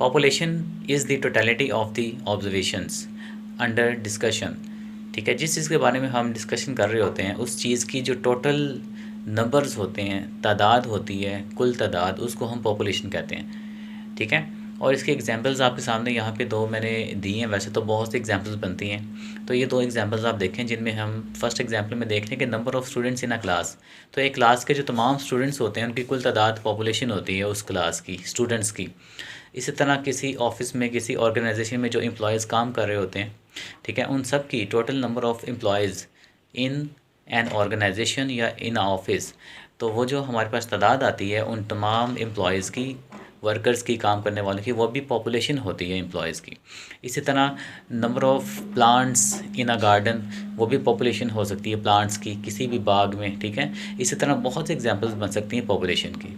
Population is the totality of the observations under discussion. ठीक है, जिस चीज़ के बारे में हम डिस्कशन कर रहे होते हैं उस चीज़ की जो टोटल नंबर्स होते हैं, तादाद होती है, कुल तादाद, उसको हम पॉपुलेशन कहते हैं। ठीक है, और इसके एग्जांपल्स आपके सामने यहाँ पे दो मैंने दी हैं। वैसे तो बहुत सी एग्जांपल्स बनती हैं, तो ये दो एग्जांपल्स आप देखें जिनमें हम फर्स्ट एग्जांपल में देख लें कि number of students in a class. तो एक क्लास के जो तमाम स्टूडेंट्स होते हैं उनकी कुल तादाद पॉपुलेशन होती है उस क्लास की, स्टूडेंट्स की। इसी तरह किसी ऑफिस में, किसी ऑर्गेनाइजेशन में जो एम्प्लॉयज़ काम कर रहे होते हैं, ठीक है, उन सब की total number of employees in an organization या इन ऑफिस, तो वो जो हमारे पास तादाद आती है उन तमाम एम्प्लॉयज़ की, वर्कर्स की, काम करने वालों की, वो भी पॉपुलेशन होती है एम्प्लॉयज़ की। इसी तरह number of plants in a garden, वो भी पॉपुलेशन हो सकती है प्लांट्स की किसी भी बाग में। ठीक है, इसी तरह बहुत सी एग्जांपल्स बन सकती हैं पॉपुलेशन की।